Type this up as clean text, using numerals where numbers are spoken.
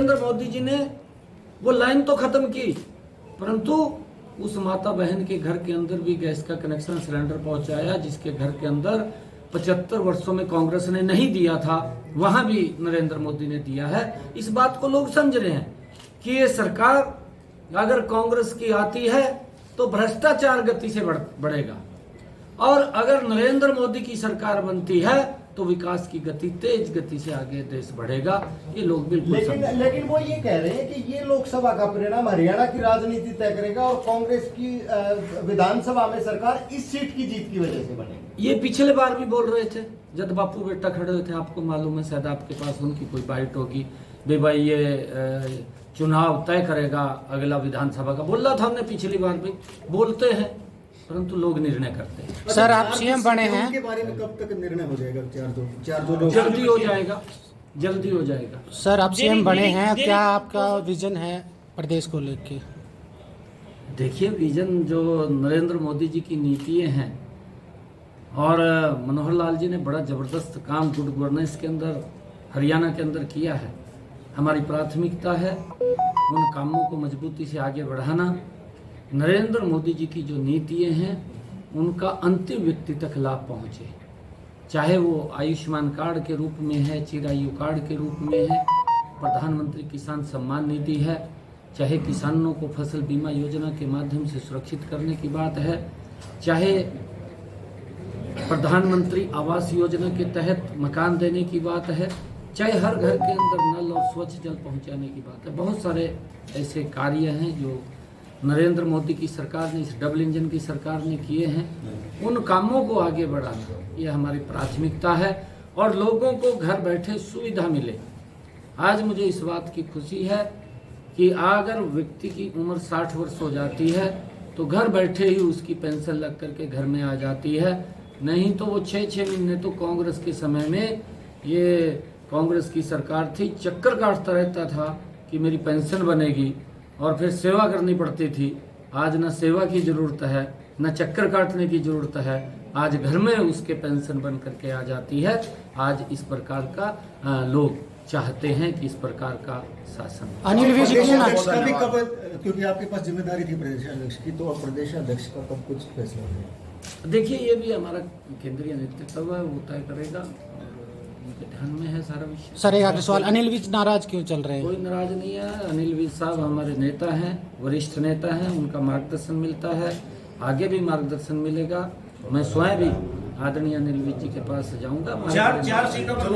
नरेंद्र मोदी जी ने वो लाइन तो खत्म की, परंतु उस माता बहन के घर के अंदर भी गैस का कनेक्शन सिलेंडर पहुंचाया, जिसके घर के अंदर 75 वर्षों में कांग्रेस ने नहीं दिया था, वहां भी नरेंद्र मोदी ने दिया है। इस बात को लोग समझ रहे हैं कि ये सरकार अगर कांग्रेस की आती है तो भ्रष्टाचार गति से बढ़ेगा, और अगर नरेंद्र मोदी की सरकार बनती है तो विकास की गति तेज गति से आगे देश बढ़ेगा। ये लोग बिल्कुल लेकिन वो ये कह रहे हैं कि ये लोकसभा का परिणाम हरियाणा की राजनीति तय करेगा और कांग्रेस की विधानसभा में सरकार इस सीट की जीत की वजह से बनेगी। ये पिछले बार भी बोल रहे थे जब बापू बेटा खड़े हुए थे, आपको मालूम है, शायद आपके पास उनकी कोई बाइट होगी, भाई ये चुनाव तय करेगा अगला विधानसभा का, बोल रहा था हमने पिछली बार भी। बोलते हैं परंतु लोग निर्णय करते हैं। सर आप सीएम बने हैं, के बारे में कब तक निर्णय हो जाएगा? चार दो जल्दी हो जाएगा, जल्दी हो जाएगा। सर आप सीएम बने हैं, क्या आपका विजन है प्रदेश को लेकर? देखिए, विजन जो नरेंद्र मोदी जी की नीतियां हैं, और मनोहर लाल जी ने बड़ा जबरदस्त काम गुड गवर्नेंस के अंदर हरियाणा के अंदर किया है। हमारी प्राथमिकता है उन कामों को मजबूती से आगे बढ़ाना। नरेंद्र मोदी जी की जो नीतियां हैं उनका अंतिम व्यक्ति तक लाभ पहुंचे, चाहे वो आयुष्मान कार्ड के रूप में है, चिरायु कार्ड के रूप में है, प्रधानमंत्री किसान सम्मान निधि है, चाहे किसानों को फसल बीमा योजना के माध्यम से सुरक्षित करने की बात है, चाहे प्रधानमंत्री आवास योजना के तहत मकान देने की बात है, चाहे हर घर के अंदर नल और स्वच्छ जल पहुंचाने की बात है। बहुत सारे ऐसे कार्य हैं जो नरेंद्र मोदी की सरकार ने, इस डबल इंजन की सरकार ने किए हैं। उन कामों को आगे बढ़ाना ये हमारी प्राथमिकता है, और लोगों को घर बैठे सुविधा मिले। आज मुझे इस बात की खुशी है कि अगर व्यक्ति की उम्र 60 वर्ष हो जाती है तो घर बैठे ही उसकी पेंशन लग करके घर में आ जाती है। नहीं तो वो 6-6 महीने तो कांग्रेस के समय में, ये कांग्रेस की सरकार थी, चक्कर काटता रहता था कि मेरी पेंशन बनेगी, और फिर सेवा करनी पड़ती थी। आज न सेवा की जरूरत है, न चक्कर काटने की जरूरत है, आज घर में उसके पेंशन बन करके आ जाती है। आज इस प्रकार का लोग चाहते हैं कि इस प्रकार का शासन। अनिल विज क्योंकि आपके पास जिम्मेदारी थी प्रदेशाध्यक्ष की, तो अब प्रदेशाध्यक्ष का कब कुछ फैसला होगा? देखिए, ये भी हमारा केंद्रीय नेतृत्व है, वो तय करेगा, उनके ध्यान में है सारा विषय। सर एक आखिरी सवाल, अनिल विज नाराज क्यों चल रहे हैं? कोई नाराज नहीं है। अनिल विज साहब हमारे नेता हैं, वरिष्ठ नेता हैं, उनका मार्गदर्शन मिलता है, आगे भी मार्गदर्शन मिलेगा। मैं स्वयं भी आदरणीय अनिल विज जी के पास जाऊंगा। 4 सीटों पर